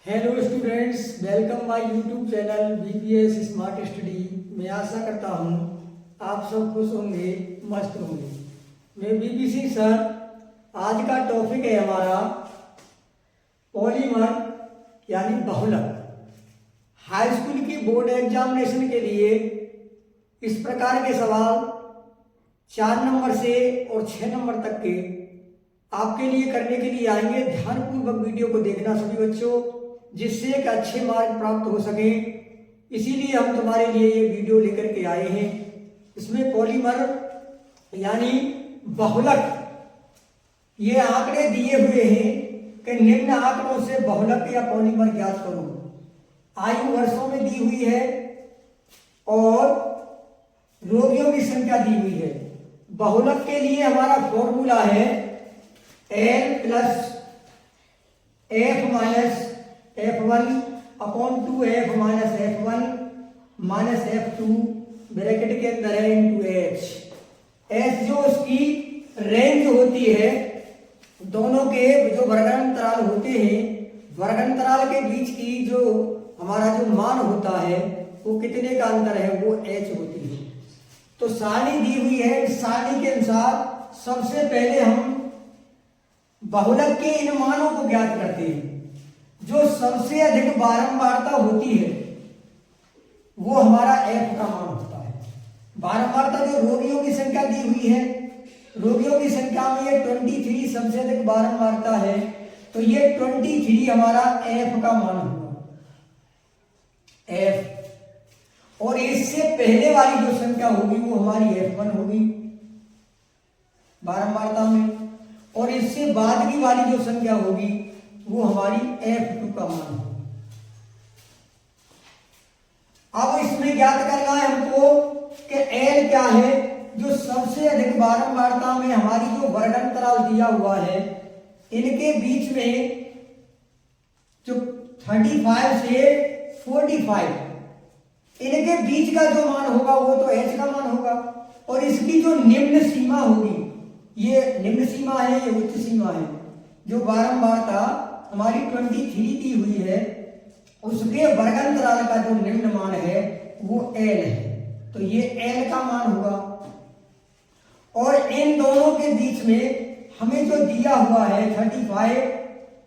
Hello students, welcome my YouTube channel BPS smart study. मैं आशा करता हूँ आप सब खुश होंगे, मस्त होंगे। मैं बीपीसी सर। आज का टॉपिक है हमारा पॉलीमर यानी बहुलक। हाई स्कूल की बोर्ड एग्जामिनेशन के लिए इस प्रकार के सवाल 4 नंबर से और 6 नंबर तक के आपके लिए करने के लिए आएंगे। ध्यानपूर्वक वीडियो को देखना सभी बच्चों, जिससे एक अच्छे मार्क प्राप्त हो सके। इसीलिए हम तुम्हारे लिए ये वीडियो लेकर के आए हैं। इसमें पॉलीमर यानी बहुलक, ये आंकड़े दिए हुए हैं कि निम्न आंकड़ों से बहुलक या पॉलीमर ज्ञात करो। आयु वर्षों में दी हुई है और रोगियों की संख्या दी हुई है। बहुलक के लिए हमारा फॉर्मूला है L plus F minus F1 upon 2F minus F1 minus F2 bracket के अंदर है इंटू H जो उसकी रेंज होती है। दोनों के जो वर्गांतराल होते हैं, वर्गांतराल के बीच की जो हमारा जो मान होता है वो कितने का अंतर है, वो H होती है। तो सारणी दी हुई है। इस सारणी के अनुसार सबसे पहले हम बहुलक के इन मानों को ज्ञात करते हैं। जो सबसे अधिक बारंबारता होती है वो हमारा F का मान होता है। बारंबारता जो रोगियों की संख्या दी हुई है, रोगियों की संख्या में ये 23 सबसे अधिक बारंबारता है, तो ये 23 हमारा F का मान होगा, F। और इससे पहले वाली जो संख्या होगी वो हमारी F1 होगी बारंबारता में, और इससे बाद की वाली जो संख्या होगी वो हमारी F2 का मान होगी। अब इसमें ज्ञात करना है हमको कि L क्या है। जो सबसे अधिक बारंबारता में हमारी जो वर्गांतराल दिया हुआ है, इनके बीच में जो 35 से 45 इनके बीच का जो मान होगा वो तो H का मान होगा। और इसकी जो निम्न सीमा होगी, ये निम्न सीमा है, ये उच्च सीमा है। जो बारंबारता हमारी 23 दी हुई है, उसके वर्गांतराल का जो निम्न मान है वो L है, तो ये L का मान होगा। और इन दोनों के बीच में हमें जो दिया हुआ है 35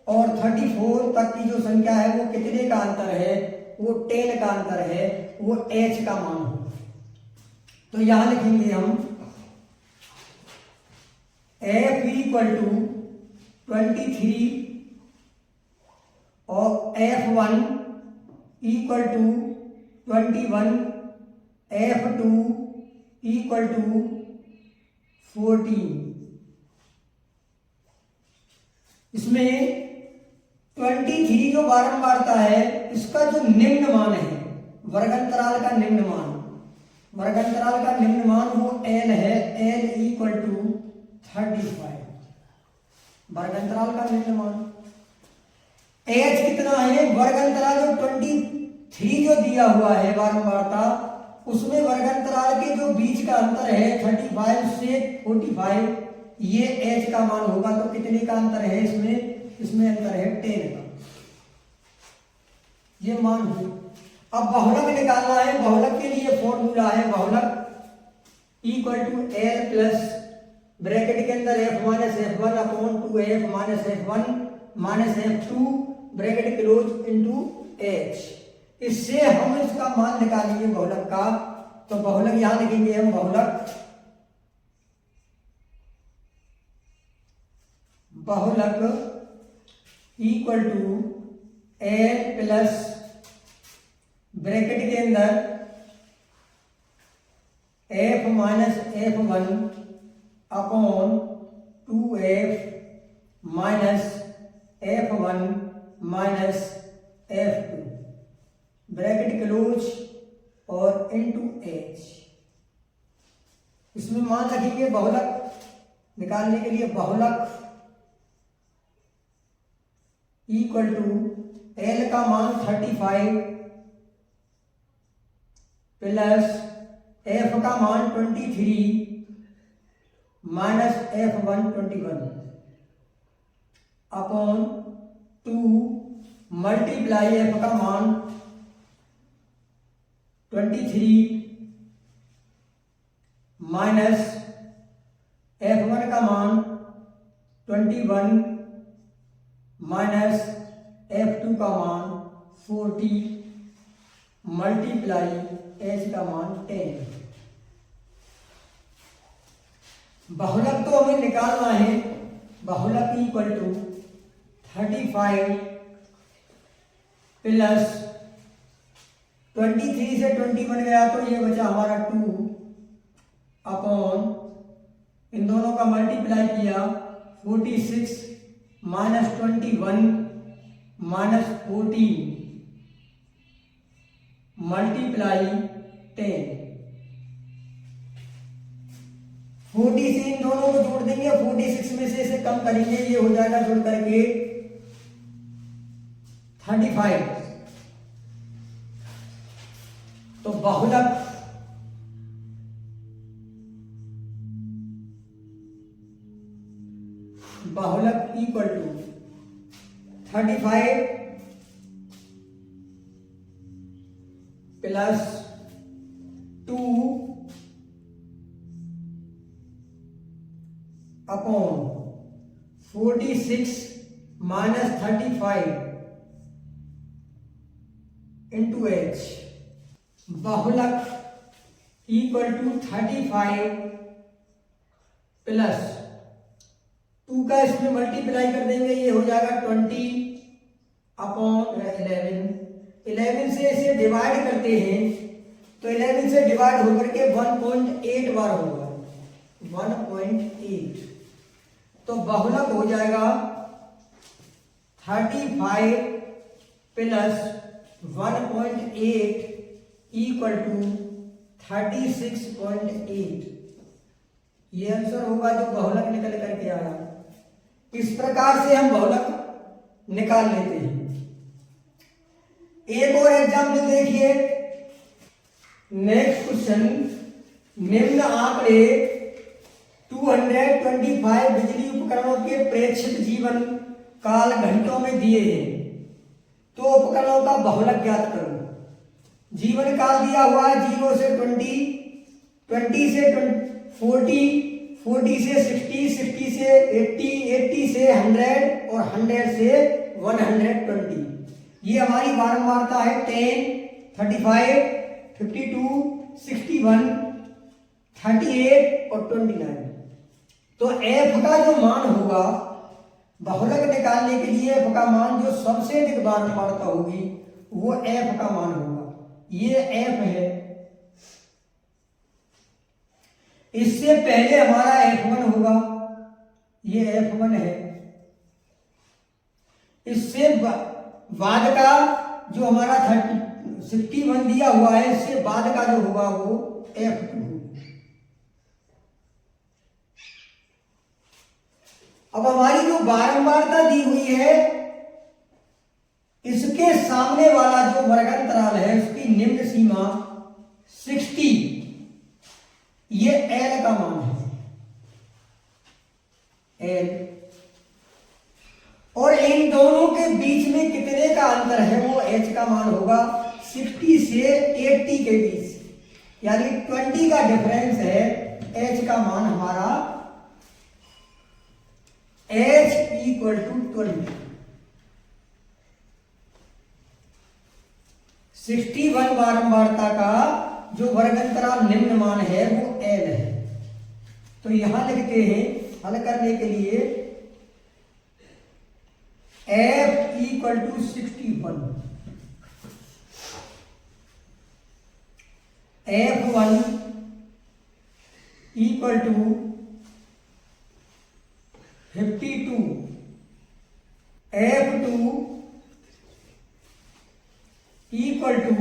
और 34 तक की जो संख्या है वो कितने का अंतर है, वो 10 का अंतर है, वो H का मान होगा। तो यहां लिखेंगे हम F इक्वल टू 23 और F1 equal to 21, F2 equal to 14। इसमें 23 जो बारंबारता है, इसका जो निम्न मान है, वर्गांतराल का निम्न मान, वर्गांतराल का निम्न मान वो L है, L इक्वल टू 35 वर्गांतराल का निम्न मान। H कितना है, वर्गांतराल जो 23 जो दिया हुआ है बारंबारता, उसमें वर्गांतराल के जो बीच का अंतर है 35 से 45, ये H का मान होगा। तो कितने का अंतर है इसमें अंतर है 10 का, ये मान है। अब बहुलक निकालना है। बहुलक के लिए फॉर्मूला है बहुलक equal to L plus bracket के अंदर F minus F1 upon 2F minus F1 minus F2 bracket close into H। इससे हम इसका मान निकालेंगे बहुलक का। तो बहुलक यहां लिखेंगे हम बहुलक equal to L plus bracket के अंदर F minus F1 upon 2F minus F1 minus F2 bracket close और इनटू H। इसमें मान रखेंगे बहुलक निकालने के लिए बहुलक इक्वल टू L का मान 35 प्लस F का मान 23 minus F1 21 upon 2 multiply F का मान 23 माइनस F1 का मान 21 माइनस F2 का मान 40 मल्टीप्लाई H का मान 10। बहुलक तो हमें निकालना है। बहुलक इक्वल टू 35 प्लस 23 से 21 गया तो ये बचा हमारा 2 अपॉन इन दोनों का मल्टीप्लाई किया 46 माइनस 21 माइनस 14 मल्टीप्लाई 10। 40 से इन दोनों को जोड़ देंगे, 46 में से इसे कम करेंगे, ये हो जाएगा जोड़ करके 35। तो बहुलक equal to 35 plus 2 upon 46 minus 35 into H. बहुलक इक्वल टू 35 प्लस 2 का इसमें मल्टीप्लाई कर देंगे, ये हो जाएगा 20 अपॉन 11 से इसे डिवाइड करते हैं तो 11 से डिवाइड होकर के 1.8 बार होगा, 1.8। तो बहुलक हो जाएगा 35 प्लस 1.8 इक्वल टू 36.8। ये आंसर होगा जो बहुलक निकल करके आया। इस प्रकार से हम बहुलक निकाल लेते हैं। एक और एग्जाम्पल देखिए। नेक्स्ट क्वेश्चन, निम्न आंकड़े 225 बिजली उपकरणों के प्रेक्षित जीवन काल घंटों में दिए हैं, तो उपकरणों का बहुलक ज्ञात करो। जीवन काल दिया हुआ है 0 से 20, 20 से 40, 40 से 60, 60 से 80, 80 से 100 और 100 से 120। ये हमारी बारंबारता है 10, 35, 52, 61, 38 और 29। तो f का जो मान होगा बहुलक निकालने के लिए, f का मान जो सबसे अधिक बारंबारता होगी वो f का मान होगा। ये f है। इससे पहले हमारा F1 होगा, ये F1 है। इससे बाद का जो हमारा 61 दिया हुआ है, इससे बाद का जो होगा वो F2 होगा। अब हमारी जो बारंबारता दी हुई है, इसके सामने वाला जो वर्गांतराल है उसकी निम्न सीमा 60, ये L का मान है, L। और इन दोनों के बीच में कितने का अंतर है वो H का मान होगा 60 से 80 के बीच, यानी 20 का डिफरेंस है। H का मान हमारा H इक्वल टू 20। 61 बारंबारता का जो वर्गांतराल निम्न मान है वो L है। तो यहां लिखते हैं हल करने के लिए F equal to 61, F1 equal to 52, F2 equal to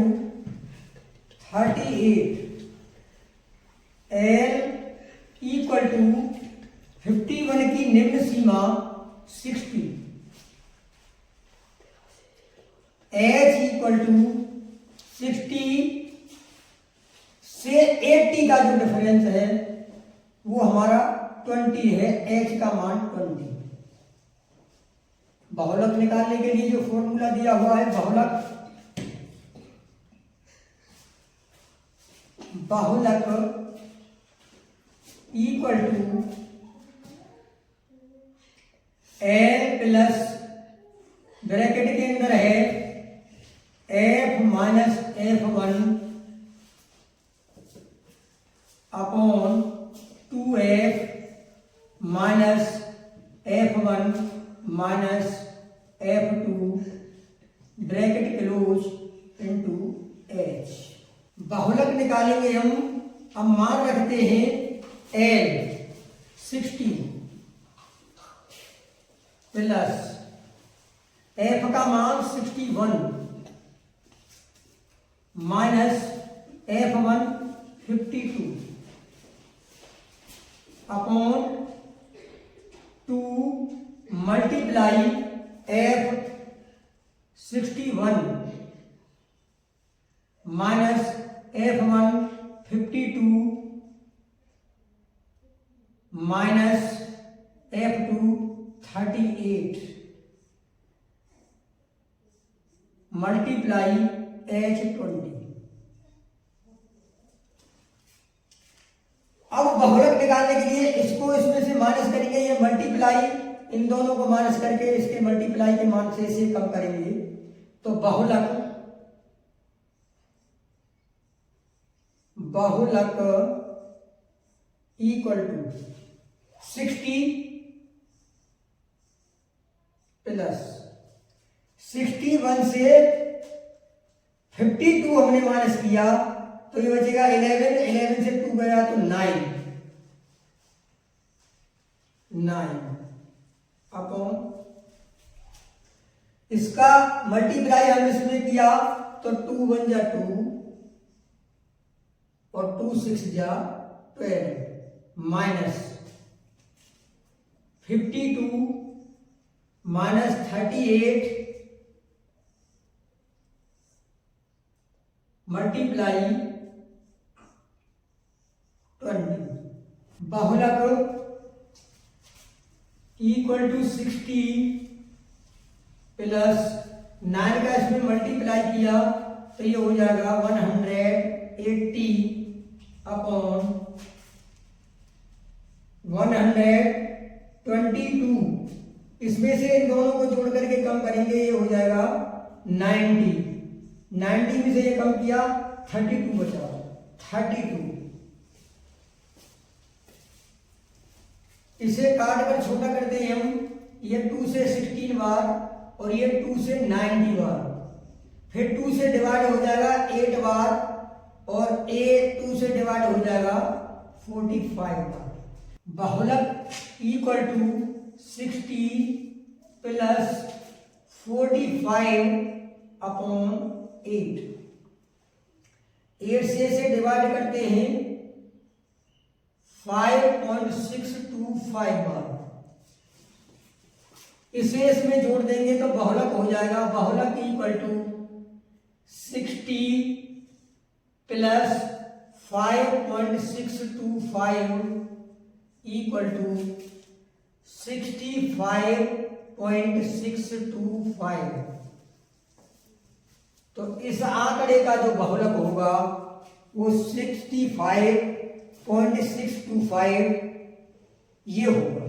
38, L equal to 51 की निम्न सीमा 60, H इक्वल टू 60 से 80 का जो डिफरेंस है वो हमारा 20 है, H का मान 20। बहुलक निकालने के लिए जो फॉर्मूला दिया हुआ है, बहुलक equal to A plus bracket के अंदर है F minus F1 upon 2F minus F1 minus F2 bracket close into H। बहुलक निकालेंगे हम। अब मान रखते हैं L 60 प्लस F का मान 61 minus F1 52 upon 2 multiply F 61 minus F1 52 minus F2 38 multiply H20। अब बहुलक निकालने के लिए इसको इसमें से माइनस करेंगे, ये मल्टीप्लाई इन दोनों को माइनस करके इसके मल्टीप्लाई के मान से इसे कम करेंगे। तो बहुलक इक्वल टू 60 प्लस 61 से 52 हमने माइनस किया तो ये बचेगा 11 से 2 गया तो 9 अपॉन इसका मल्टीप्लाई हम इसमें किया तो 2 1 जा 2 और 2 6 जा 12 माइनस 52 माइनस 38 मल्टीप्लाई 20। बहुलक इक्वल टू 60 प्लस 9 का इसमें मल्टीप्लाई किया तो ये हो जाएगा 180 अपॉन 122। इसमें से इन दोनों को जोड़ करके कम करेंगे, ये हो जाएगा 90 में से ये कम किया 32 बचा 32। इसे काट कर छोटा करते हैं हम, ये 2 से 16 बार और ये 2 से 90 बार, फिर 2 से डिवाइड हो जाएगा 8 बार और a 2 से डिवाइड हो जाएगा 45 बार। बहुलक इक्वल टू 60 प्लस 45 अपॉन 8 से इसे डिवाइड करते हैं 5.625 बार। इसे इसमें जोड़ देंगे तो बहुलक हो जाएगा बहुलक equal to 60 plus 5.625 equal to 65.625। तो इस आंकड़े का जो बहुलक होगा वो 65.625 ये होगा।